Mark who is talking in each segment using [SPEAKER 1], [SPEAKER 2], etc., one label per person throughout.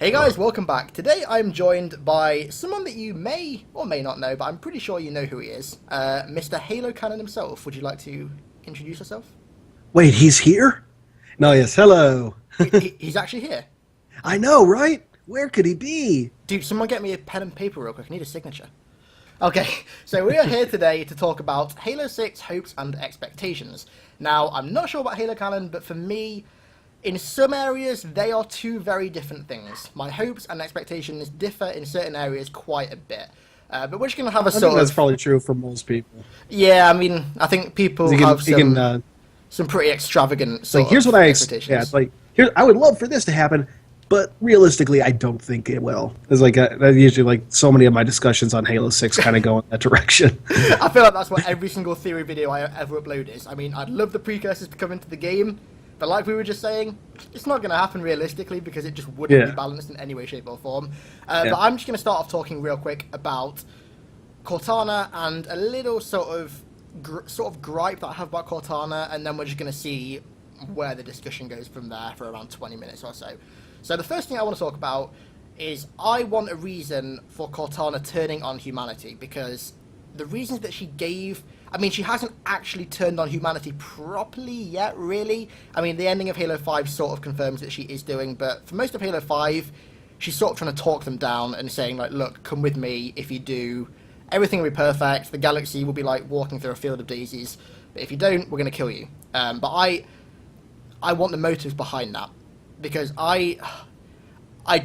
[SPEAKER 1] Hey guys, welcome back. Today I'm joined by someone that you may or may not know, but I'm pretty sure you know who he is. Mr. Halo Canon himself. Would you like to introduce yourself?
[SPEAKER 2] Wait, he's here? No, yes, hello.
[SPEAKER 1] He's actually here.
[SPEAKER 2] I know, right? Where could he be?
[SPEAKER 1] Dude, someone get me a pen and paper real quick. I need a signature. Okay, so we are here today to talk about Halo 6 hopes and expectations. Now, I'm not sure about Halo Canon, but for me, in some areas, they are two very different things. My hopes and expectations differ in certain areas quite a bit. But we're just going to have a
[SPEAKER 2] I
[SPEAKER 1] sort
[SPEAKER 2] think
[SPEAKER 1] of...
[SPEAKER 2] that's probably true for most people.
[SPEAKER 1] Yeah, I mean, I think people have some pretty extravagant sort
[SPEAKER 2] like, here's
[SPEAKER 1] of
[SPEAKER 2] what
[SPEAKER 1] expectations.
[SPEAKER 2] Yeah, it's like, here, I would love for this to happen, but realistically, I don't think it will. It's like, usually, like, so many of my discussions on Halo 6 kind of go in that direction.
[SPEAKER 1] I feel like that's what every single theory video I ever upload is. I mean, I'd love the Precursors to come into the game, but like we were just saying, it's not going to happen realistically because it just wouldn't be balanced in any way, shape, or form. But I'm just going to start off talking real quick about Cortana and a little sort of gripe that I have about Cortana, and then we're just going to see where the discussion goes from there for around 20 minutes or so. So the first thing I want to talk about is I want a reason for Cortana turning on humanity, because the reasons that she gave... I mean, she hasn't actually turned on humanity properly yet, really. I mean, the ending of Halo 5 sort of confirms that she is doing, but for most of Halo 5, she's sort of trying to talk them down and saying, like, look, come with me. If you do, everything will be perfect. The galaxy will be like walking through a field of daisies. But if you don't, we're going to kill you. But I want the motives behind that, because I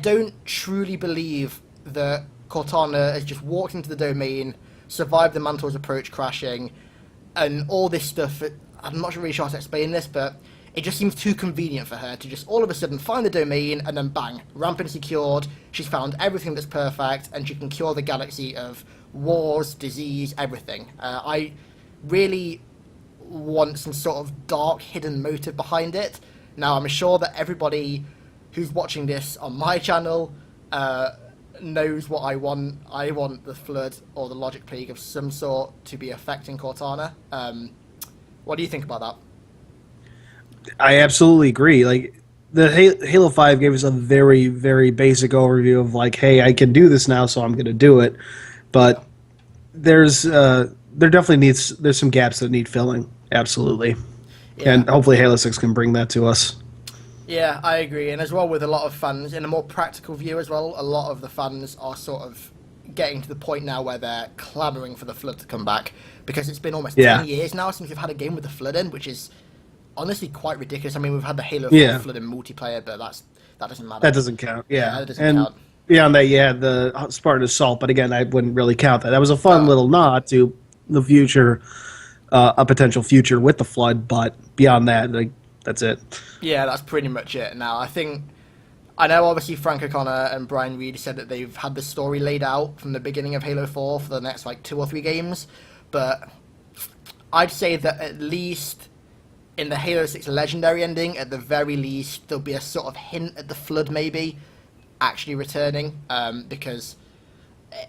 [SPEAKER 1] don't truly believe that Cortana has just walked into the domain, survived the Mantor's approach crashing, and all this stuff. I'm not really sure how to explain this, but it just seems too convenient for her to just all of a sudden find the domain and then bang, ramp and secured. She's found everything that's perfect, and she can cure the galaxy of wars, disease, everything. I really want some sort of dark, hidden motive behind it. Now, I'm sure that everybody who's watching this on my channel knows what I want. I want the Flood or the Logic Plague of some sort to be affecting Cortana. What do you think about that?
[SPEAKER 2] I absolutely agree. Like, the Halo 5 gave us a very, very basic overview of, like, hey, I can do this now, so I'm going to do it. But there definitely there's some gaps that need filling. Absolutely. Yeah. And hopefully Halo 6 can bring that to us.
[SPEAKER 1] Yeah, I agree. And as well with a lot of fans, in a more practical view as well, a lot of the fans are sort of getting to the point now where they're clamouring for the Flood to come back, because it's been almost 10 years now since we've had a game with the Flood in, which is honestly quite ridiculous. I mean, we've had the Halo 4 Flood in multiplayer, but that doesn't matter.
[SPEAKER 2] That doesn't count,
[SPEAKER 1] that doesn't count.
[SPEAKER 2] Beyond that, the Spartan Assault, but again, I wouldn't really count that. That was a fun little nod to the future, a potential future with the Flood, but beyond that, like, that's it.
[SPEAKER 1] Yeah, that's pretty much it. Now, I know obviously Frank O'Connor and Brian Reed said that they've had the story laid out from the beginning of Halo 4 for the next, like, 2 or 3 games, but I'd say that at least in the Halo 6 Legendary ending, at the very least, there'll be a sort of hint at the Flood maybe actually returning, because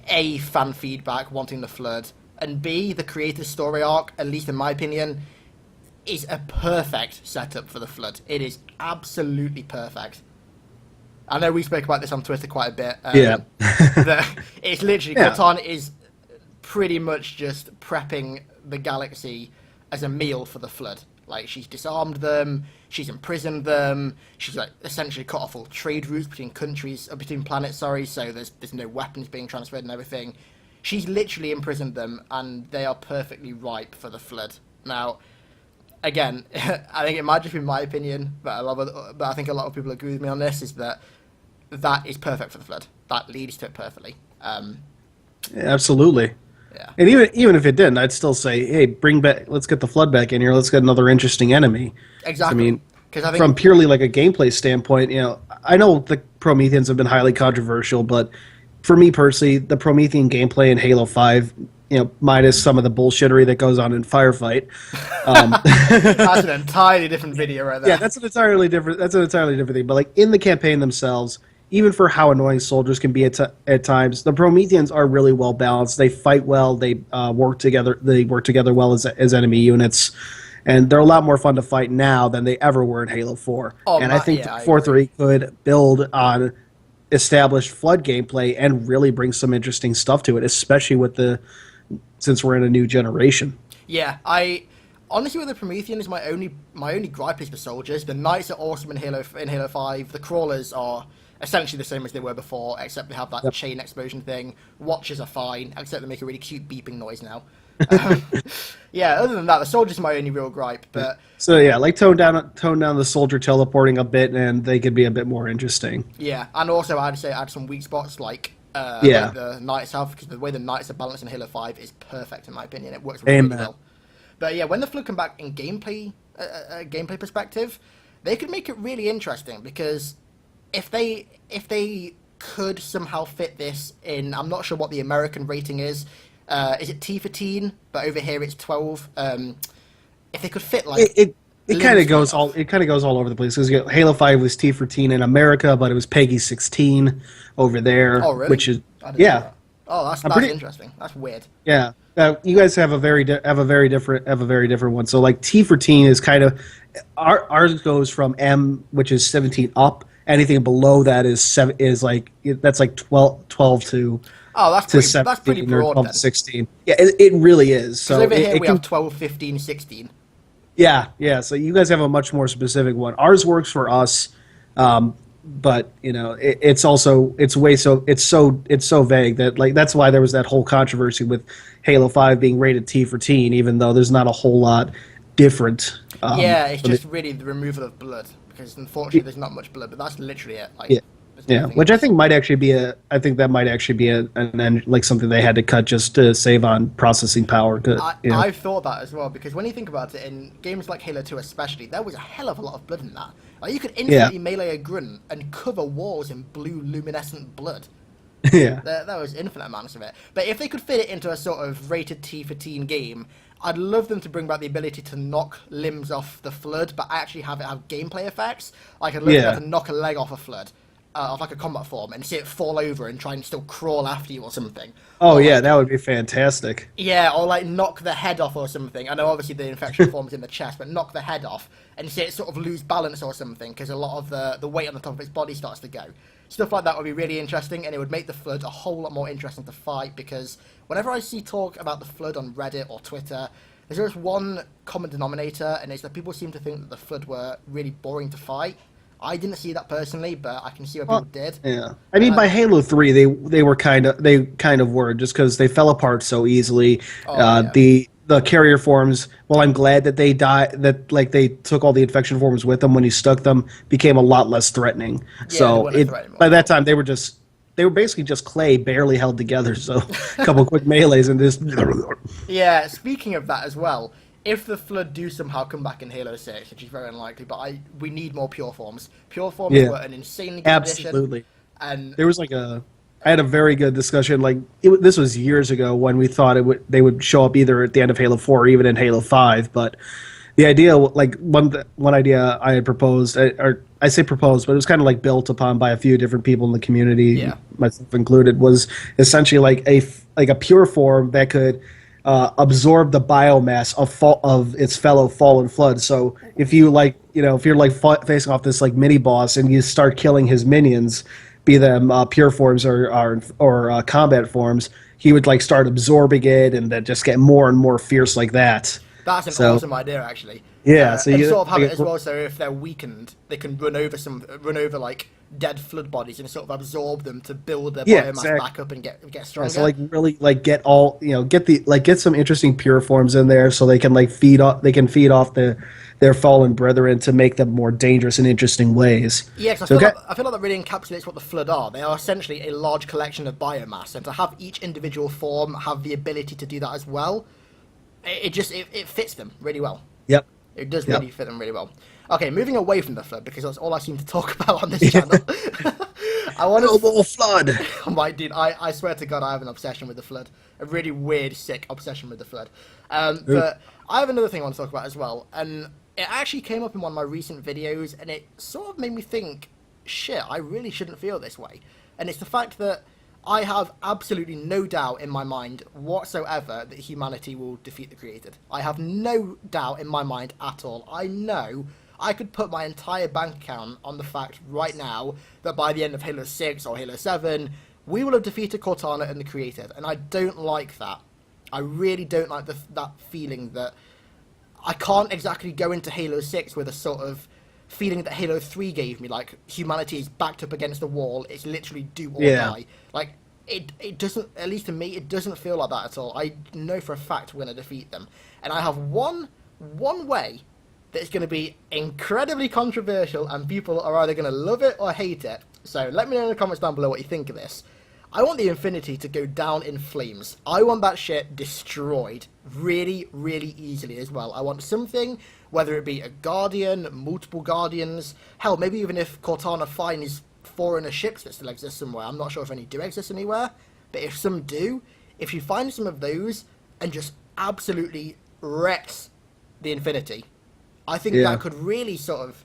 [SPEAKER 1] A, fan feedback wanting the Flood, and B, the creator's story arc, at least in my opinion, is a perfect setup for the Flood. It is absolutely perfect. I know we spoke about this on Twitter quite a bit. It's literally, Cortana is pretty much just prepping the galaxy as a meal for the Flood. Like, she's disarmed them, she's imprisoned them, she's, like, essentially cut off all trade routes between countries, between planets, sorry, so there's no weapons being transferred and everything. She's literally imprisoned them, and they are perfectly ripe for the Flood. Now, again, I think it might just be my opinion, but I think a lot of people agree with me on this, is that is perfect for the Flood. That leads to it perfectly.
[SPEAKER 2] Absolutely.
[SPEAKER 1] Yeah.
[SPEAKER 2] And even if it didn't, I'd still say, hey, let's get the Flood back in here. Let's get another interesting enemy.
[SPEAKER 1] Exactly.
[SPEAKER 2] I mean, from purely like a gameplay standpoint, I know the Prometheans have been highly controversial, but for me personally, the Promethean gameplay in Halo 5, minus some of the bullshittery that goes on in Firefight.
[SPEAKER 1] That's an entirely different video right there.
[SPEAKER 2] Yeah, that's an entirely different thing. But, like, in the campaign themselves, even for how annoying soldiers can be at times, the Prometheans are really well balanced. They fight well. They work together. They work together well as enemy units, and they're a lot more fun to fight now than they ever were in Halo 4. I think 4.3 could build on established Flood gameplay and really bring some interesting stuff to it, especially since we're in a new generation.
[SPEAKER 1] Yeah, honestly, with the Promethean is my only gripe is the soldiers. The knights are awesome in Halo 5. The crawlers are essentially the same as they were before, except they have that chain explosion thing. Watchers are fine, except they make a really cute beeping noise now. Yeah, other than that, the soldiers are my only real gripe. But
[SPEAKER 2] so yeah, like tone down the soldier teleporting a bit, and they could be a bit more interesting.
[SPEAKER 1] Yeah, and also I'd say add some weak spots like like the knights have, because the way the knights are balanced in Halo 5 is perfect in my opinion. It works really well. But yeah, when the Flood come back in gameplay perspective, they could make it really interesting, because if they could somehow fit this in, I'm not sure what the American rating is. Is it T for teen? But over here it's 12. If they could fit like
[SPEAKER 2] it kind of goes all over the place, because Halo 5 was T for teen in America, but it was Peggy 16 over there.
[SPEAKER 1] Oh really?
[SPEAKER 2] Which is
[SPEAKER 1] Oh, that's interesting. That's weird.
[SPEAKER 2] Yeah. You guys have a very different one. So like T for teen is kind of ours goes from M, which is 17 up. Anything below that is that's like 12 to.
[SPEAKER 1] Oh, that's pretty broad then.
[SPEAKER 2] 16. Yeah, it really is. So
[SPEAKER 1] over here we have 12, 15, 16.
[SPEAKER 2] Yeah. So you guys have a much more specific one. Ours works for us, but it's so vague that like that's why there was that whole controversy with Halo 5 being rated T for teen, even though there's not a whole lot different.
[SPEAKER 1] It's just really the removal of blood, because unfortunately there's not much blood, but that's literally it. Like,
[SPEAKER 2] yeah, which I think might actually be like something they had to cut just to save on processing power.
[SPEAKER 1] I've thought that as well, because when you think about it, in games like Halo 2 especially, there was a hell of a lot of blood in that. Like, you could instantly melee a grunt and cover walls in blue luminescent blood.
[SPEAKER 2] Yeah.
[SPEAKER 1] There was infinite amounts of it. But if they could fit it into a sort of rated T for teen game, I'd love them to bring back the ability to knock limbs off the Flood, but actually have it have gameplay effects. Like, I'd love to have to knock a leg off a Flood. Of like a combat form, and see it fall over and try and still crawl after you or something.
[SPEAKER 2] Oh, or that would be fantastic.
[SPEAKER 1] Yeah, or like knock the head off or something. I know obviously the infection form's in the chest, but knock the head off and see it sort of lose balance or something, because a lot of the weight on the top of its body starts to go. Stuff like that would be really interesting, and it would make the Flood a whole lot more interesting to fight, because whenever I see talk about the Flood on Reddit or Twitter, there's just one common denominator, and it's that people seem to think that the Flood were really boring to fight. I didn't see that personally, but I can see what people did.
[SPEAKER 2] Yeah, I mean, by Halo 3, they kind of were, just because they fell apart so easily. The carrier forms. Well, I'm glad that they died. That like they took all the infection forms with them when you stuck them, became a lot less threatening. So by that time they were basically just clay, barely held together. So a couple quick melees and just.
[SPEAKER 1] Yeah. Speaking of that as well. If the Flood do somehow come back in Halo 6, which is very unlikely, but we need more pure forms. Pure forms were an insanely good addition. And
[SPEAKER 2] there was I had a very good discussion. This was years ago when we thought they would show up either at the end of Halo 4 or even in Halo 5. But the idea, one idea I had proposed, or I say proposed, but it was kind of like built upon by a few different people in the community, myself included, was essentially like a pure form that could. Absorb the biomass of its fellow fallen Flood. So if you're facing off this like mini boss and you start killing his minions, be them pure forms or combat forms, he would like start absorbing it and then just get more and more fierce like that.
[SPEAKER 1] That's an awesome idea, actually.
[SPEAKER 2] Yeah, so
[SPEAKER 1] you sort of have it as well. So if they're weakened, they can run over like dead Flood bodies and sort of absorb them to build their biomass back up and get stronger.
[SPEAKER 2] So really get some interesting pure forms in there, so they can feed off their fallen brethren to make them more dangerous in interesting ways.
[SPEAKER 1] Yeah, because I feel like that really encapsulates what the Flood are. They are essentially a large collection of biomass, and to have each individual form have the ability to do that as well, it fits them really well.
[SPEAKER 2] Yep.
[SPEAKER 1] It does really fit them really well. Okay, moving away from the Flood, because that's all I seem to talk about on this channel. I want to
[SPEAKER 2] more Flood.
[SPEAKER 1] Oh my dude, I swear to God, I have an obsession with the Flood. A really weird, sick obsession with the Flood. But I have another thing I want to talk about as well, and it actually came up in one of my recent videos, and it sort of made me think, shit, I really shouldn't feel this way. And it's the fact that I have absolutely no doubt in my mind whatsoever that humanity will defeat the Created. I have no doubt in my mind at all. I know I could put my entire bank account on the fact right now that by the end of Halo 6 or Halo 7, we will have defeated Cortana and the Creative, and I don't like that. I really don't like that feeling that I can't exactly go into Halo 6 with a sort of feeling that Halo 3 gave me, like, humanity is backed up against the wall, it's literally do or die. Like, it doesn't, at least to me, it doesn't feel like that at all. I know for a fact we're going to defeat them. And I have one way that is going to be incredibly controversial, and people are either going to love it or hate it. So let me know in the comments down below what you think of this. I want the Infinity to go down in flames. I want that shit destroyed really, really easily as well. I want something, whether it be a Guardian, multiple Guardians, hell, maybe even if Cortana finds foreigner ships that still exist somewhere. I'm not sure if any do exist anywhere, but if some do, if you find some of those and just absolutely wrecks the Infinity, I think that could really sort of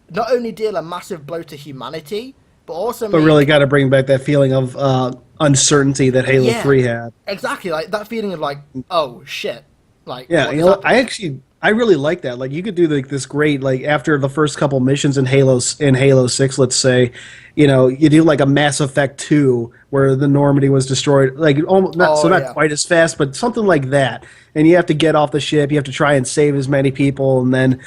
[SPEAKER 1] not only deal a massive blow to humanity, but also
[SPEAKER 2] really got to bring back that feeling of uncertainty that Halo 3 had.
[SPEAKER 1] Exactly, like that feeling of like, oh shit, like
[SPEAKER 2] yeah. You know, I really like that. Like you could do like this great, like after the first couple missions in Halo 6, let's say, you know, you do like a Mass Effect 2 where the Normandy was destroyed, like almost not quite as fast, but something like that. And you have to get off the ship, you have to try and save as many people, and then.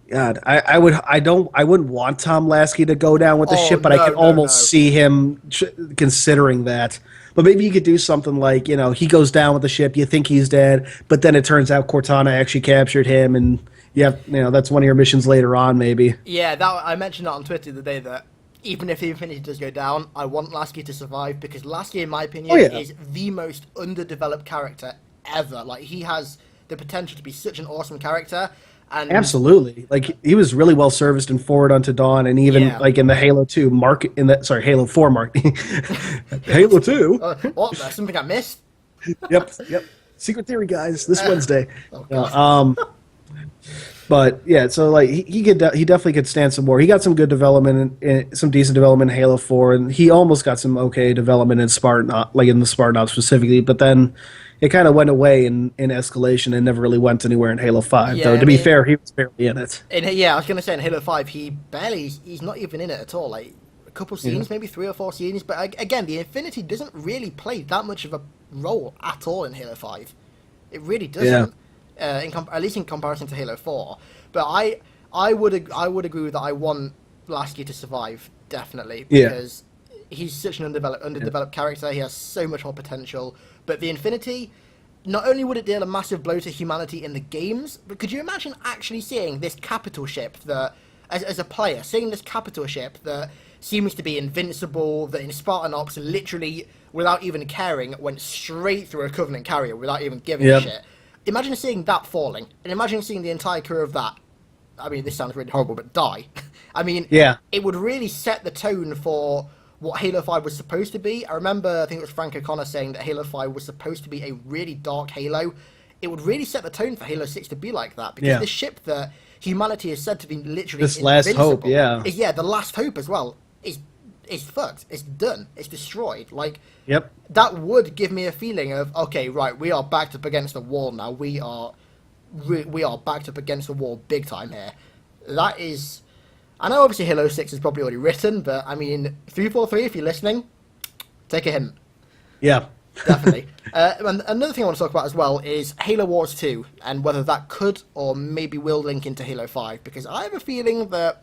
[SPEAKER 2] God, I wouldn't want Tom Lasky to go down with the ship, but I can almost see him considering that. But maybe you could do something like, you know, he goes down with the ship, you think he's dead, but then it turns out Cortana actually captured him, and that's one of your missions later on, maybe.
[SPEAKER 1] Yeah, I mentioned that on Twitter the day that even if the Infinity does go down, I want Lasky to survive, because Lasky, in my opinion, is the most underdeveloped character ever. Like, he has the potential to be such an awesome character. And
[SPEAKER 2] absolutely, like he was really well serviced in Forward Unto Dawn, and even like in the Halo 2 Halo 4 mark, Halo 2.
[SPEAKER 1] What? That's something I missed.
[SPEAKER 2] Yep. Secret theory, guys. This Wednesday. But yeah, so like he definitely could stand some more. He got some good development, some decent development in Halo 4, and he almost got some okay development in Spartan, like in the Spartan specifically. But then it kind of went away in Escalation and never really went anywhere in Halo 5. Though to be fair, he was barely in it.
[SPEAKER 1] I was gonna say in Halo 5, he's not even in it at all. Like a couple scenes, maybe 3 or 4 scenes. But again, the Infinity doesn't really play that much of a role at all in Halo 5. It really doesn't. At least in comparison to Halo 4, but I would agree with that. I want Lasky to survive, definitely, because he's such an underdeveloped character. He has so much more potential. But the Infinity, not only would it deal a massive blow to humanity in the games, but could you imagine actually seeing this capital ship that, as a player, seeing this capital ship that seems to be invincible, that in Spartan Ops literally, without even caring, went straight through a Covenant carrier without even giving a shit. Imagine seeing that falling, and imagine seeing the entire crew of that, I mean, this sounds really horrible, but die. I mean, it would really set the tone for what Halo 5 was supposed to be. I remember, I think it was Frank O'Connor saying that Halo 5 was supposed to be a really dark Halo. It would really set the tone for Halo 6 to be like that, because this ship that humanity is said to be literally
[SPEAKER 2] this last hope,
[SPEAKER 1] the last hope as well, is fucked. It's done. It's destroyed. Like, that would give me a feeling of, okay, right, we are backed up against the wall now. We are backed up against the wall big time here. That is, I know obviously Halo 6 is probably already written, but I mean, 343, if you're listening, take a hint.
[SPEAKER 2] Yeah.
[SPEAKER 1] Definitely. And another thing I want to talk about as well is Halo Wars 2, and whether that could or maybe will link into Halo 5, because I have a feeling that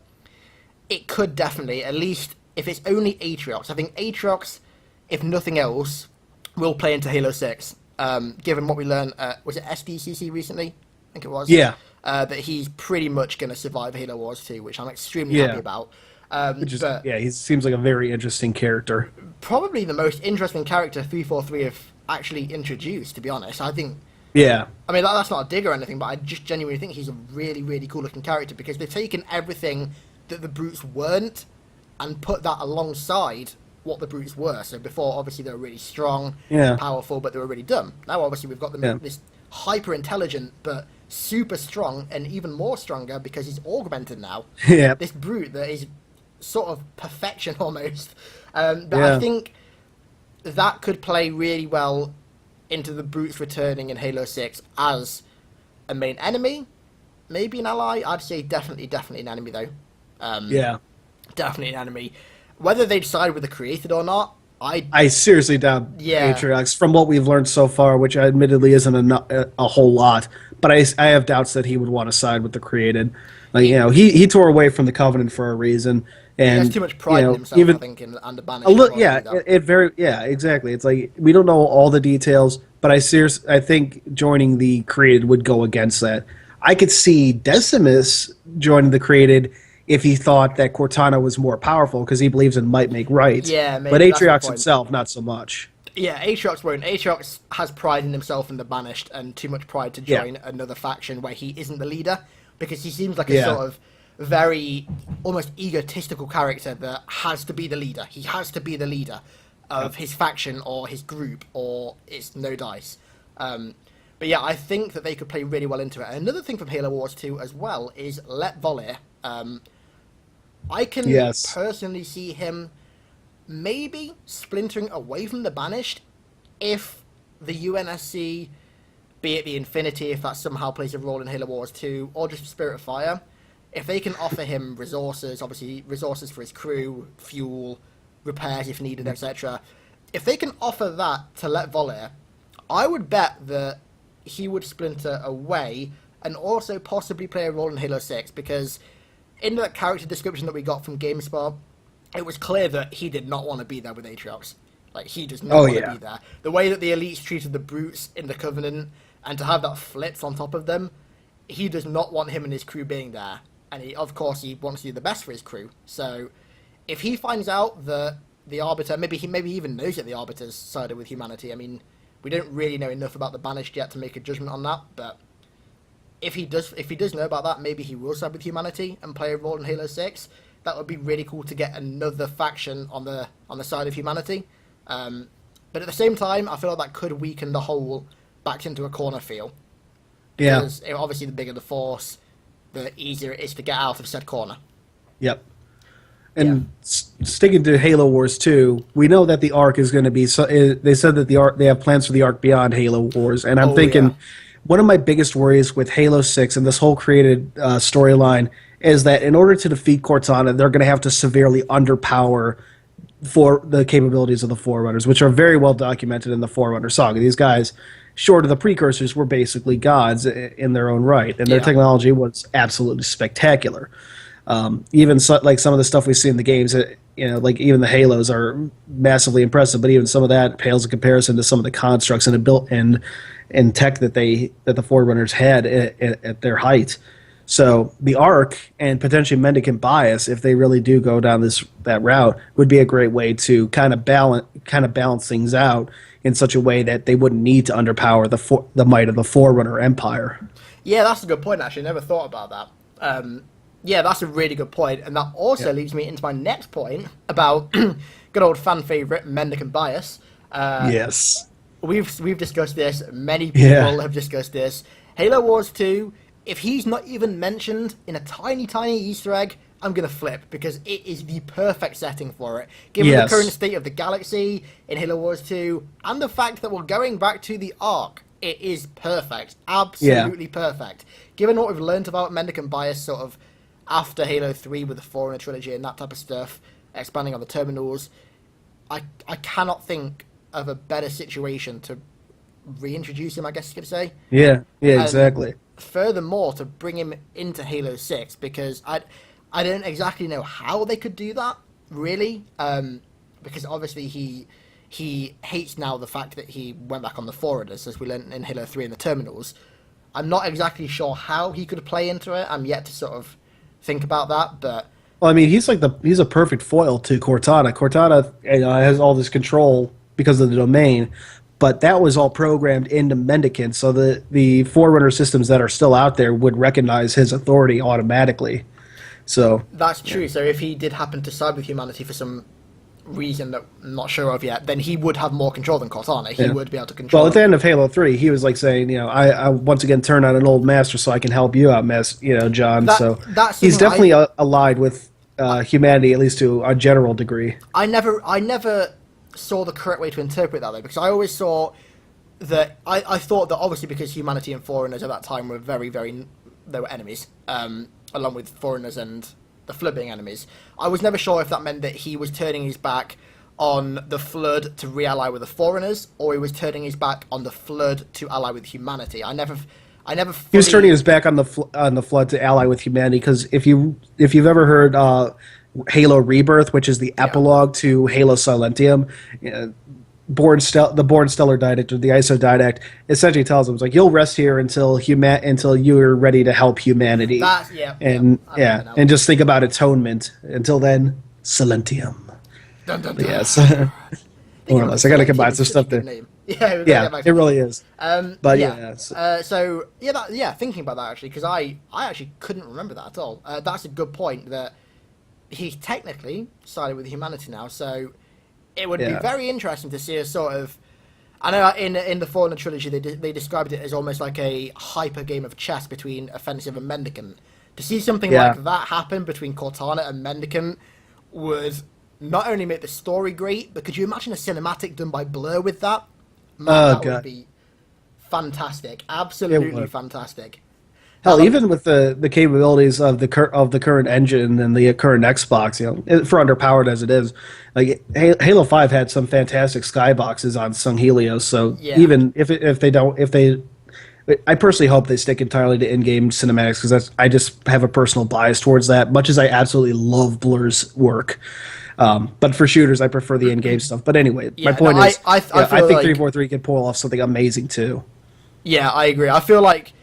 [SPEAKER 1] it could definitely, at least if it's only Atriox. I think Atriox, if nothing else, will play into Halo 6, given what we learned, was it SDCC recently? I think it was.
[SPEAKER 2] Yeah.
[SPEAKER 1] That he's pretty much going to survive Halo Wars 2, which I'm extremely happy about.
[SPEAKER 2] He seems like a very interesting character.
[SPEAKER 1] Probably the most interesting character 343 have actually introduced, to be honest. I think...
[SPEAKER 2] Yeah.
[SPEAKER 1] I mean, that's not a dig or anything, but I just genuinely think he's a really, really cool-looking character, because they've taken everything that the Brutes weren't and put that alongside what the Brutes were. So before, obviously, they were really strong, powerful, but they were really dumb. Now, obviously, we've got them this hyper-intelligent, but super strong, and even more stronger because he's augmented now.
[SPEAKER 2] Yeah.
[SPEAKER 1] This Brute that is sort of perfection, almost. But I think that could play really well into the Brutes returning in Halo 6 as a main enemy, maybe an ally. I'd say definitely an enemy though.
[SPEAKER 2] Yeah.
[SPEAKER 1] Definitely an enemy. Whether they'd side with the created or not,
[SPEAKER 2] I seriously doubt
[SPEAKER 1] Yeah.
[SPEAKER 2] Atriox, from what we've learned so far, which admittedly isn't a whole lot, but I have doubts that he would want to side with the created. Like, he tore away from the Covenant for a reason,
[SPEAKER 1] he
[SPEAKER 2] and
[SPEAKER 1] has too much pride in himself,
[SPEAKER 2] even
[SPEAKER 1] I think, and the
[SPEAKER 2] a
[SPEAKER 1] banished.
[SPEAKER 2] little, yeah, exactly. It's like we don't know all the details, but I think joining the created would go against that. I could see Decimus joining the created if he thought that Cortana was more powerful because he believes in might make right.
[SPEAKER 1] Yeah, maybe
[SPEAKER 2] but
[SPEAKER 1] that's the
[SPEAKER 2] Atriox
[SPEAKER 1] point.
[SPEAKER 2] himself, not so much.
[SPEAKER 1] Yeah, Atriox won't. Atriox has pride in himself and the banished, and too much pride to join another faction where he isn't the leader, because he seems like a sort of very almost egotistical character that has to be the leader. He has to be the leader of his faction or his group, or it's no dice. But yeah, I think that they could play really well into it. Another thing from Halo Wars 2 as well is let Volir. I can personally see him maybe splintering away from the banished if the UNSC, be it the Infinity, if that somehow plays a role in Halo Wars 2, or just Spirit of Fire, if they can offer him resources, obviously resources for his crew, fuel, repairs if needed, etc. If they can offer that to let Volir, I would bet that he would splinter away and also possibly play a role in Halo 6, because in that character description that we got from GameSpot, it was clear that he did not want to be there with Atriox. Like, he does not want to be there. The way that the elites treated the brutes in the Covenant, and to have that flipped on top of them, he does not want him and his crew being there. And of course he wants to do the best for his crew. So if he finds out that the Arbiter, maybe he even knows that the Arbiter's sided with humanity. I mean, we don't really know enough about the Banished yet to make a judgment on that, but if he does know about that, maybe he will side with humanity and play a role in Halo 6. That would be really cool to get another faction on the side of humanity. But at the same time, I feel like that could weaken the whole back into a corner feel. Because obviously the bigger the force, the easier it is to get out of said corner.
[SPEAKER 2] Yep. And sticking to Halo Wars 2, we know that the Arc is going to be... they said that they have plans for the Arc beyond Halo Wars, and I'm thinking one of my biggest worries with Halo 6 and this whole created storyline is that in order to defeat Cortana, they're going to have to severely underpower for the capabilities of the Forerunners, which are very well documented in the Forerunner saga. These guys, short of the Precursors, were basically gods in their own right, and their technology was absolutely spectacular. Even like some of the stuff we see in the games, like even the Halos are massively impressive, but even some of that pales in comparison to some of the constructs and tech that the Forerunners had at their height. So the Arc and potentially Mendicant Bias, if they really do go down that route, would be a great way to kind of balance things out in such a way that they wouldn't need to underpower the might of the Forerunner Empire.
[SPEAKER 1] Yeah, that's a good point. Actually, never thought about that. Yeah, that's a really good point, and that also leads me into my next point about good old fan favorite Mendicant Bias.
[SPEAKER 2] Yes,
[SPEAKER 1] we've discussed this. Many people have discussed this. Halo Wars 2. If he's not even mentioned in a tiny, tiny Easter egg, I'm going to flip, because it is the perfect setting for it. Given the current state of the galaxy in Halo Wars 2, and the fact that we're going back to the Ark, it is perfect. Absolutely perfect. Given what we've learned about Mendicant Bias sort of after Halo 3 with the Forerunner trilogy and that type of stuff, expanding on the terminals, I cannot think of a better situation to reintroduce him, I guess you could say.
[SPEAKER 2] Yeah, exactly.
[SPEAKER 1] Furthermore, to bring him into Halo 6, because I don't exactly know how they could do that, really, because obviously he hates now the fact that he went back on the Forerunners, as we learned in Halo 3 in the terminals. I'm not exactly sure how he could play into it. I'm yet to sort of think about that, but...
[SPEAKER 2] Well, I mean, he's a perfect foil to Cortana. Cortana has all this control because of the domain, but that was all programmed into Mendicant, so the Forerunner systems that are still out there would recognize his authority automatically. So
[SPEAKER 1] that's true. So if he did happen to side with humanity for some reason that I'm not sure of yet, then he would have more control than Cortana. He would be able to control.
[SPEAKER 2] Well, at the end of Halo 3, he was like saying, I once again turn on an old master so I can help you out, John. That's he's definitely allied with humanity, at least to a general degree.
[SPEAKER 1] I never saw the correct way to interpret that, though, because I always saw that I thought that obviously because humanity and Forerunners at that time were very, very they were enemies, along with foreigners and the Flood being enemies. I was never sure if that meant that he was turning his back on the Flood to re-ally with the foreigners, or he was turning his back on the Flood to ally with humanity. I never.
[SPEAKER 2] He was turning his back on the Flood to ally with humanity, because if you've ever heard Halo Rebirth, which is the epilogue to Halo Silentium, the Born Stellar Didact, or the ISO Didact, essentially tells him, it's like, you'll rest here until you're ready to help humanity. And just think about atonement. Until then, Silentium.
[SPEAKER 1] Dun, dun, dun.
[SPEAKER 2] Yes. More or less. I got to combine some stuff there. Yeah, it really is.
[SPEAKER 1] Thinking about that actually, because I actually couldn't remember that at all. That's a good point, that he's technically sided with humanity now, so it would be very interesting to see a sort of. I know in the Fallen trilogy they described it as almost like a hyper game of chess between Offensive and Mendicant. To see something like that happen between Cortana and Mendicant would not only make the story great, but could you imagine a cinematic done by Blur with that? Man, that would be fantastic. Absolutely fantastic.
[SPEAKER 2] Hell, even with the capabilities of the current engine and the current Xbox, for underpowered as it is, like Halo 5 had some fantastic skyboxes on Sung Helios. So even if they, I personally hope they stick entirely to in-game cinematics, because I just have a personal bias towards that. Much as I absolutely love Blur's work. But for shooters, I prefer the in-game stuff. But anyway, my point is, I think 343 can pull off something amazing too.
[SPEAKER 1] Yeah, I agree. I feel like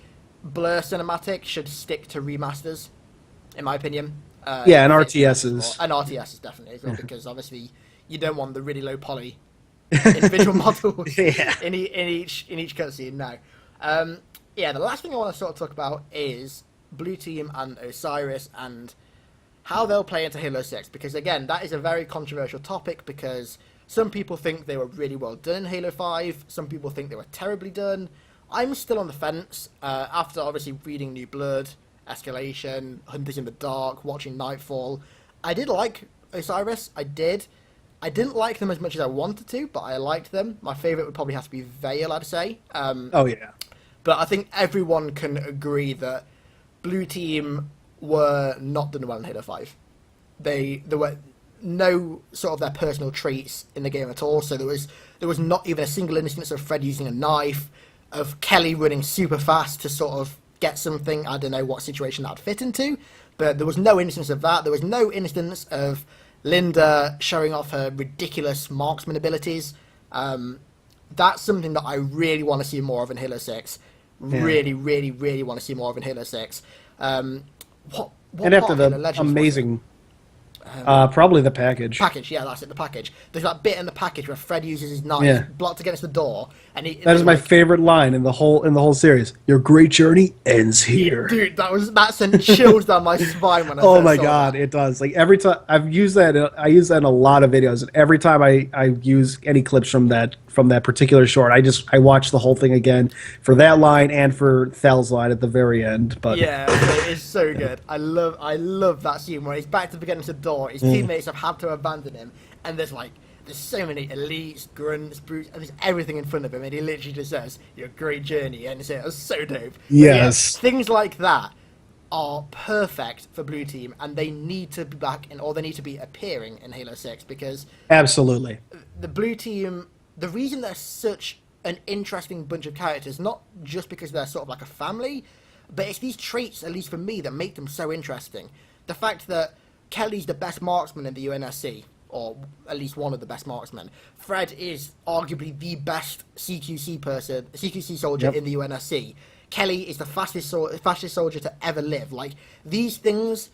[SPEAKER 1] Blur Cinematic should stick to remasters, in my opinion.
[SPEAKER 2] And RTSs.
[SPEAKER 1] And RTSs, definitely, as well, because obviously you don't want the really low poly individual models in each cutscene now. The last thing I want to sort of talk about is Blue Team and Osiris and how they'll play into Halo 6, because again, that is a very controversial topic, because some people think they were really well done in Halo 5, some people think they were terribly done. I'm still on the fence, after obviously reading New Blood, Escalation, Hunters in the Dark, watching Nightfall. I did like Osiris, I didn't like them as much as I wanted to, but I liked them. My favourite would probably have to be Veil, I'd say. But I think everyone can agree that Blue Team were not done well in Halo 5. There were no sort of their personal traits in the game at all, so there was not even a single instance of Fred using a knife, of Kelly running super fast to sort of get something. I don't know what situation that would fit into, but there was no instance of that. There was no instance of Linda showing off her ridiculous marksman abilities. That's something that I really want to see more of in Halo 6. Really, really, really want to see more of in Halo 6. What
[SPEAKER 2] and after the amazing... probably the package.
[SPEAKER 1] That's it, the package. There's that bit in the package where Fred uses his knife, blocked against the door, and
[SPEAKER 2] that is my favorite line in the whole series. Your great journey ends here.
[SPEAKER 1] Dude, that sent chills down my spine when I
[SPEAKER 2] oh my god, it does. Like every time I use that in a lot of videos, and every time I use any clips from that particular short, I watch the whole thing again for that line and for Thal's line at the very end. But
[SPEAKER 1] yeah, it's so good. I love that scene where he's back to against the door. His teammates have had to abandon him, and there's so many elites, grunts, brutes, and there's everything in front of him, and he literally just says, "Your great journey," and it was so dope.
[SPEAKER 2] Yes,
[SPEAKER 1] things like that are perfect for Blue Team, and they need to be back or they need to be appearing in Halo 6, because
[SPEAKER 2] absolutely
[SPEAKER 1] the Blue Team. The reason they're such an interesting bunch of characters, not just because they're sort of like a family, but it's these traits, at least for me, that make them so interesting. The fact that Kelly's the best marksman in the UNSC, or at least one of the best marksmen. Fred is arguably the best CQC soldier in the UNSC. Kelly is the fastest soldier to ever live. Like, these things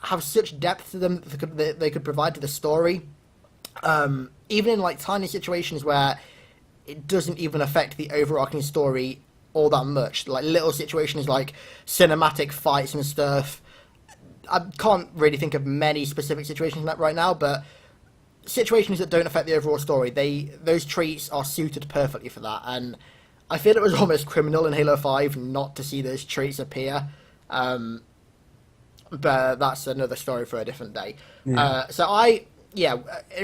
[SPEAKER 1] have such depth to them that they could provide to the story. Even in like tiny situations where it doesn't even affect the overarching story all that much, like little situations like cinematic fights and stuff. I can't really think of many specific situations right now, but situations that don't affect the overall story, those traits are suited perfectly for that. And I feel it was almost criminal in Halo 5 not to see those traits appear. But that's another story for a different day. In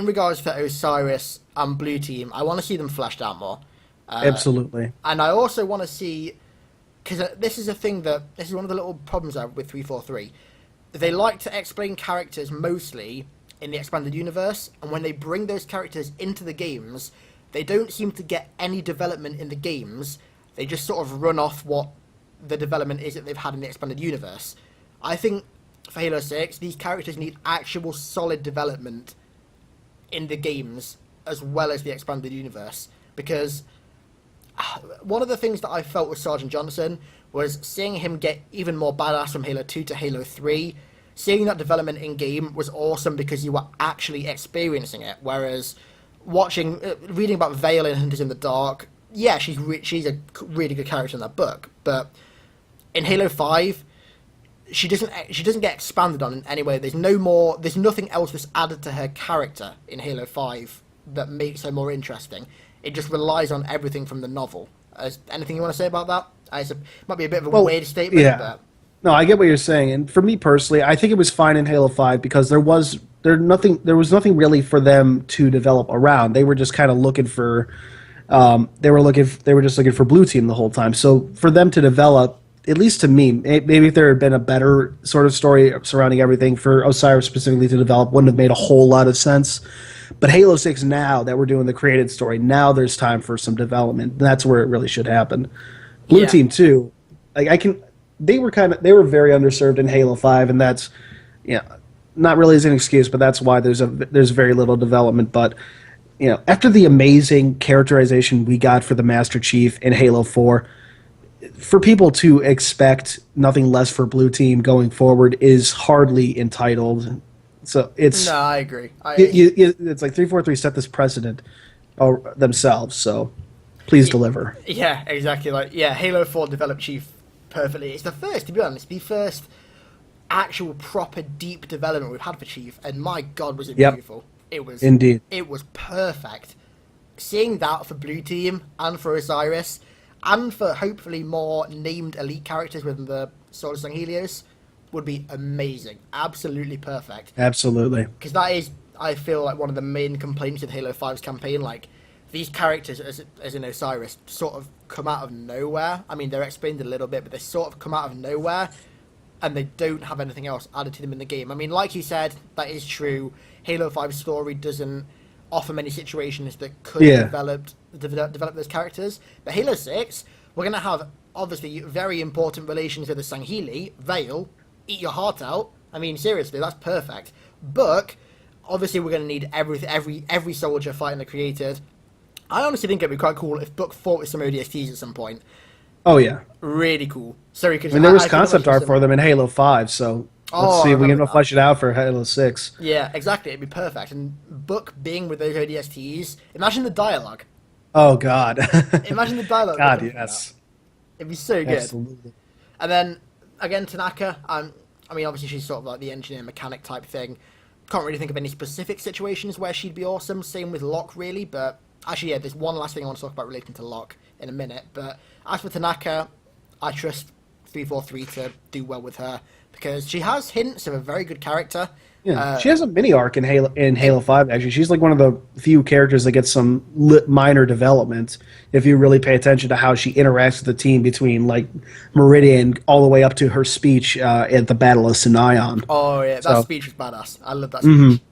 [SPEAKER 1] regards to Osiris and Blue Team, I want to see them fleshed out more.
[SPEAKER 2] Absolutely.
[SPEAKER 1] And I also want to see because this is this is one of the little problems I have with 343. They like to explain characters mostly in the expanded universe, and when they bring those characters into the games, they don't seem to get any development in the games. They just sort of run off what the development is that they've had in the expanded universe. I think for Halo 6, these characters need actual solid development in the games as well as the expanded universe, because one of the things that I felt with Sergeant Johnson was seeing him get even more badass from Halo 2 to Halo 3. Seeing that development in game was awesome because you were actually experiencing it, whereas reading about Vale in Hunters in the Dark, yeah, she's a really good character in that book, but in Halo 5, she doesn't get expanded on in any way. There's nothing else that's added to her character in Halo 5 that makes her more interesting. It just relies on everything from the novel. Anything you want to say about that? It might be a bit of a weird statement,
[SPEAKER 2] yeah.
[SPEAKER 1] But...
[SPEAKER 2] No, I get what you're saying, and for me personally, I think it was fine in Halo 5 because there was nothing really for them to develop around. They were just kind of looking for, they were just looking for Blue Team the whole time. So for them to develop, at least to me, maybe if there had been a better sort of story surrounding everything for Osiris specifically to develop, wouldn't have made a whole lot of sense. But Halo 6, now that we're doing the created story, now there's time for some development. That's where it really should happen. Blue Team too, they were very underserved in Halo 5, and that's, not really as an excuse, but that's why there's very little development. But after the amazing characterization we got for the Master Chief in Halo 4, for people to expect nothing less for Blue Team going forward is hardly entitled. So it's...
[SPEAKER 1] No, I agree.
[SPEAKER 2] It's like 343 set this precedent themselves, so please deliver.
[SPEAKER 1] Yeah, exactly. Halo 4 developed Chief perfectly. It's the first, to be honest, the first actual proper deep development we've had for Chief, and my God, was it beautiful. It was...
[SPEAKER 2] Indeed.
[SPEAKER 1] It was perfect. Seeing that for Blue Team and for Osiris, and for hopefully more named elite characters within the Solar Sanghelios, would be amazing. Absolutely perfect.
[SPEAKER 2] Absolutely.
[SPEAKER 1] Because that is, I feel like, one of the main complaints with Halo 5's campaign. Like, these characters, as in Osiris, sort of come out of nowhere. I mean, they're explained a little bit, but they sort of come out of nowhere, and they don't have anything else added to them in the game. I mean, like you said, that is true. Halo 5's story doesn't offer many situations that could develop those characters. But Halo 6, we're going to have, obviously, very important relations with the Sangheli, Vale, eat your heart out. I mean, seriously, that's perfect. Book, obviously, we're going to need every soldier fighting the created. I honestly think it'd be quite cool if Book fought with some ODSTs at some point.
[SPEAKER 2] Oh yeah,
[SPEAKER 1] really cool. Sorry, because
[SPEAKER 2] there was concept art for them in Halo 5, so let's see if we can flesh it out for Halo 6.
[SPEAKER 1] Yeah, exactly. It'd be perfect. And Book being with those ODSTs, imagine the dialogue.
[SPEAKER 2] Oh God.
[SPEAKER 1] Imagine the dialogue.
[SPEAKER 2] God, yes.
[SPEAKER 1] It'd be so good.
[SPEAKER 2] Absolutely.
[SPEAKER 1] And then again, Tanaka. I mean, obviously she's sort of like the engineer mechanic type thing. Can't really think of any specific situations where she'd be awesome. Same with Locke, really. But actually, yeah, there's one last thing I want to talk about relating to Locke in a minute. But as for Tanaka, I trust 343 to do well with her because she has hints of a very good character.
[SPEAKER 2] Yeah, she has a mini arc in Halo 5. Actually, she's like one of the few characters that gets some minor development if you really pay attention to how she interacts with the team between like Meridian all the way up to her speech at the Battle of Sinayan.
[SPEAKER 1] Oh yeah, that speech was badass. I love that speech. Mm-hmm.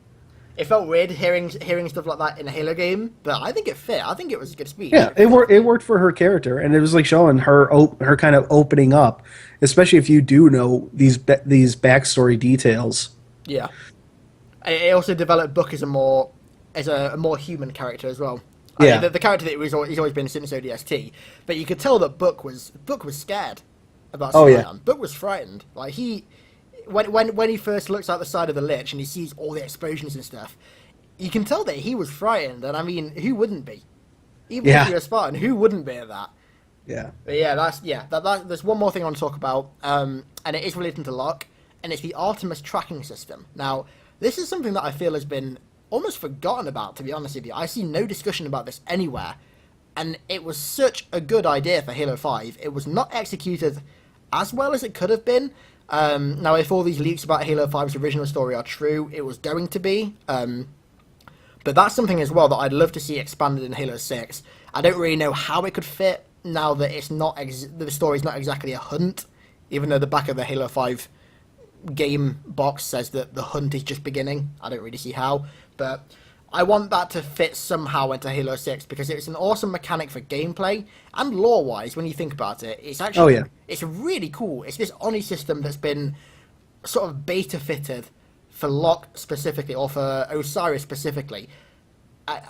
[SPEAKER 1] It felt weird hearing stuff like that in a Halo game, but I think it fit. I think it was a good speech.
[SPEAKER 2] Yeah, it worked for her character, and it was like showing her kind of opening up, especially if you do know these backstory details.
[SPEAKER 1] Yeah, it also developed Book as a more human character as well.
[SPEAKER 2] Yeah,
[SPEAKER 1] I mean, the character that he's always been since ODST, but you could tell that Book was scared about Scion.
[SPEAKER 2] Oh yeah,
[SPEAKER 1] Book was frightened. Like when he first looks out the side of the Lich and he sees all the explosions and stuff, you can tell that he was frightened. And I mean, who wouldn't be? Even if you're a Spartan, who wouldn't be at that?
[SPEAKER 2] Yeah.
[SPEAKER 1] But yeah, there's one more thing I want to talk about, and it is relating to Locke, and it's the Artemis tracking system. Now, this is something that I feel has been almost forgotten about, to be honest with you. I see no discussion about this anywhere, and it was such a good idea for Halo 5. It was not executed as well as it could have been. Now, if all these leaks about Halo 5's original story are true, it was going to be. But that's something as well that I'd love to see expanded in Halo 6. I don't really know how it could fit now that it's not the story's not exactly a hunt, even though the back of the Halo 5 game box says that the hunt is just beginning. I don't really see how, but I want that to fit somehow into Halo 6 because it's an awesome mechanic for gameplay and lore-wise. When you think about it, it's actually it's really cool. It's this Oni system that's been sort of beta fitted for Locke specifically, or for Osiris specifically.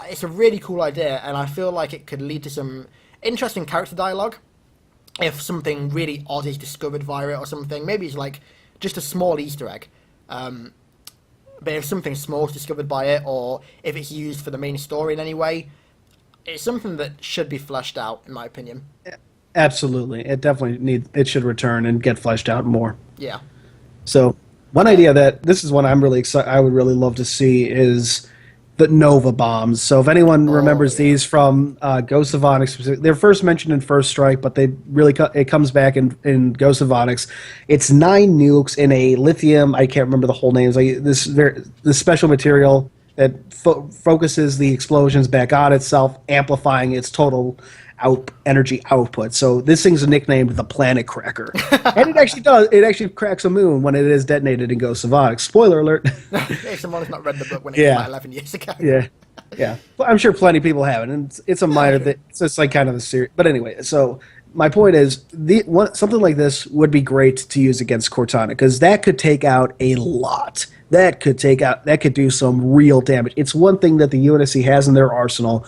[SPEAKER 1] It's a really cool idea, and I feel like it could lead to some interesting character dialogue if something really odd is discovered via it or something. Maybe it's like just a small Easter egg. But if something small is discovered by it, or if it's used for the main story in any way, it's something that should be fleshed out, in my opinion.
[SPEAKER 2] Absolutely. It definitely it should return and get fleshed out more.
[SPEAKER 1] Yeah.
[SPEAKER 2] So one idea that, this is one I'm really excited, I would really love to see, is the Nova bombs. So if anyone remembers these from Ghost of Onyx, they're first mentioned in First Strike, but they really it comes back in Ghost of Onyx. It's 9 nukes in a lithium. I can't remember the whole names. Like this special material that focuses the explosions back on itself, amplifying its total energy output. So this thing's nicknamed the Planet Cracker, and it actually does. It actually cracks a moon when it is detonated in Ghost of Onyx. Spoiler alert!
[SPEAKER 1] If someone's not read the book when it came out 11 years ago.
[SPEAKER 2] Yeah. Well, I'm sure plenty of people haven't, and it's a minor that it's like kind of a serious. But anyway, so my point is, something like this would be great to use against Cortana, because that could take out a lot. That could do some real damage. It's one thing that the UNSC has in their arsenal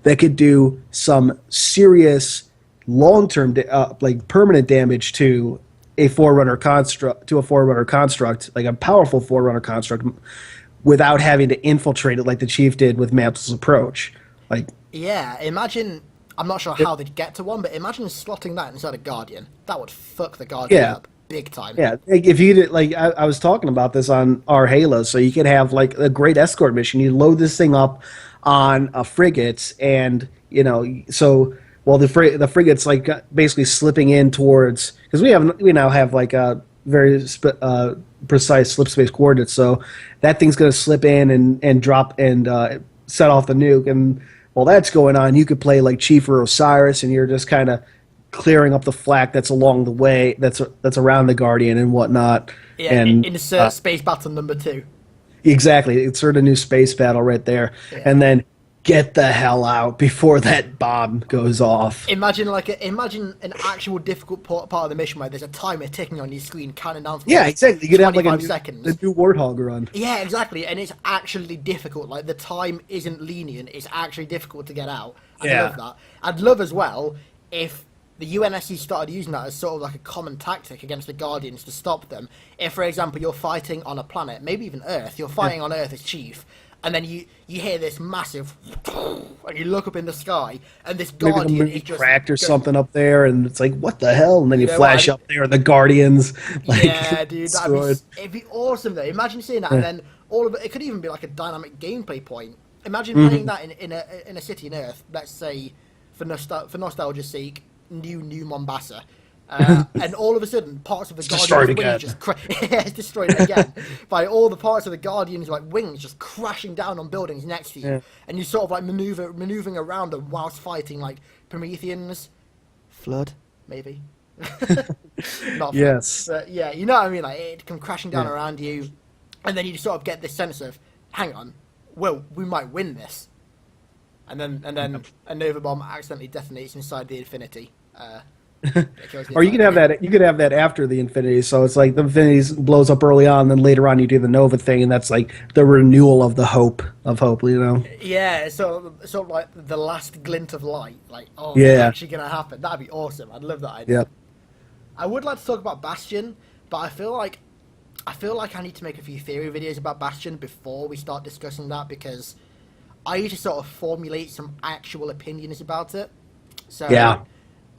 [SPEAKER 2] that could do some serious long-term, like permanent damage to a Forerunner construct, like a powerful Forerunner construct, without having to infiltrate it like the Chief did with Mantle's approach. Like,
[SPEAKER 1] yeah, imagine. I'm not sure how they'd get to one, but imagine slotting that inside a Guardian. That would fuck the Guardian up big time.
[SPEAKER 2] Yeah, like if you did, like I was talking about this on our Halo, so you could have like a great escort mission. You load this thing up on a frigate, and so while the frigate's like basically slipping in towards, because we now have like a very precise slip space coordinates, so that thing's going to slip in and drop and set off the nuke, and while that's going on, you could play like Chief or Osiris, and you're just kind of clearing up the flak that's along the way, that's around the Guardian and whatnot.
[SPEAKER 1] Yeah,
[SPEAKER 2] and
[SPEAKER 1] insert space battle number 2.
[SPEAKER 2] Exactly, insert a new space battle right there, and then get the hell out before that bomb goes off.
[SPEAKER 1] Imagine an actual difficult part of the mission where there's a timer ticking on your screen counting down.
[SPEAKER 2] Yeah, exactly. You could have like a new Warthog run.
[SPEAKER 1] Yeah, exactly, and it's actually difficult. Like the time isn't lenient; it's actually difficult to get out. I love that. I'd love as well if the UNSC started using that as sort of like a common tactic against the Guardians to stop them. If, for example, you're fighting on a planet, maybe even Earth, you're fighting on Earth as Chief, and then you hear this massive, and you look up in the sky, and this Guardian
[SPEAKER 2] maybe the moon
[SPEAKER 1] is just
[SPEAKER 2] cracked or something up there, and it's like, what the hell? And then you flash up there, and the Guardians. Like,
[SPEAKER 1] yeah, dude, it'd be awesome though. Imagine seeing that, and then all of it could even be like a dynamic gameplay point. Imagine playing that in a city in Earth. Let's say, for nostalgia's sake, New Mombasa. And all of a sudden, parts of the Guardian's wings just it's destroyed again by all the parts of the Guardian's like wings just crashing down on buildings next to you, and you sort of like maneuvering around them whilst fighting like Prometheans, Flood, maybe. Not
[SPEAKER 2] yes,
[SPEAKER 1] Flood, but yeah, you know what I mean. Like it come crashing down around you, and then you sort of get this sense of, hang on, well, we might win this, and then a Nova bomb accidentally detonates inside the Infinity.
[SPEAKER 2] Or you could have that. You could have that after the Infinity. So it's like the Infinity blows up early on, then later on you do the Nova thing, and that's like the renewal of the hope.
[SPEAKER 1] Yeah, so like the last glint of light. Like, it's actually gonna happen. That'd be awesome. I'd love that idea.
[SPEAKER 2] Yep.
[SPEAKER 1] I would like to talk about Bastion, but I feel like I need to make a few theory videos about Bastion before we start discussing that, because I need to sort of formulate some actual opinions about it. So yeah.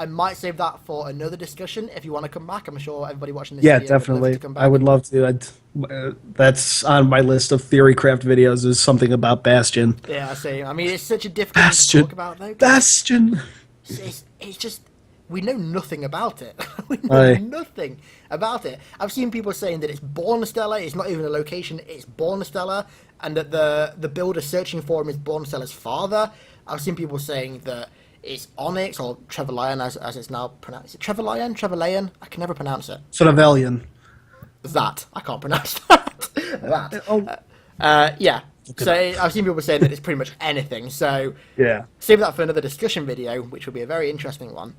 [SPEAKER 1] I might save that for another discussion if you want to come back. I'm sure everybody watching this video
[SPEAKER 2] definitely.
[SPEAKER 1] would love to come back.
[SPEAKER 2] I would love to. That's on my list of theorycraft videos, is something about Bastion.
[SPEAKER 1] Yeah, I see. I mean, it's such a difficult thing to talk about, though.
[SPEAKER 2] Bastion!
[SPEAKER 1] It's just, we know nothing about it. We know nothing about it. I've seen people saying that it's Bornstella, it's not even a location, it's Bornstella, and that the builder searching for him is Bornstella's father. I've seen people saying that It's Onyx, or Trevelyan as it's now pronounced. Is it Trevelyan? Trevelyan? I can never pronounce it.
[SPEAKER 2] Trevelyan.
[SPEAKER 1] That. I can't pronounce that. Yeah. So I've seen people saying that it's pretty much anything. So
[SPEAKER 2] yeah,
[SPEAKER 1] save that for another discussion video, which will be a very interesting one.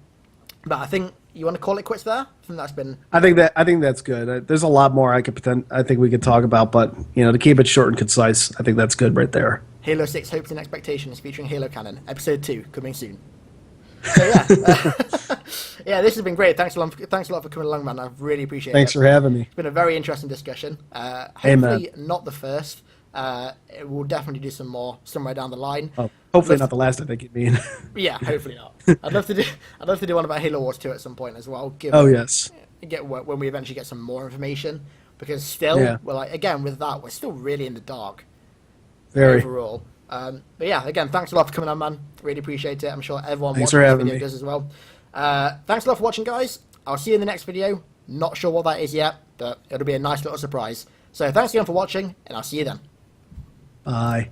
[SPEAKER 1] But I think you want to call it quits there. I think that's been.
[SPEAKER 2] I think that's good. There's a lot more I think we could talk about, but to keep it short and concise, I think that's good right there.
[SPEAKER 1] Halo 6 Hopes and Expectations featuring Halo Canon, Episode 2 coming soon. So yeah, yeah, this has been great. Thanks a lot for coming along, man. I really appreciate it.
[SPEAKER 2] Thanks for having me.
[SPEAKER 1] It's been a very interesting discussion. Hopefully not the first. We'll definitely do some more somewhere down the line.
[SPEAKER 2] Oh, hopefully not the last. I think you mean.
[SPEAKER 1] Yeah, hopefully not. I'd love to do one about Halo Wars 2 at some point as well.
[SPEAKER 2] Yes.
[SPEAKER 1] When we eventually get some more information, because still we're like, again, with that, we're still really in the dark.
[SPEAKER 2] Very.
[SPEAKER 1] Overall. But yeah, again, thanks a lot for coming on, man. Really appreciate it. I'm sure everyone
[SPEAKER 2] Thanks
[SPEAKER 1] watching
[SPEAKER 2] for
[SPEAKER 1] this
[SPEAKER 2] having
[SPEAKER 1] video
[SPEAKER 2] me.
[SPEAKER 1] does as well. Thanks a lot for watching, guys. I'll see you in the next video. Not sure what that is yet, but it'll be a nice little surprise. So thanks again for watching, and I'll see you then.
[SPEAKER 2] Bye.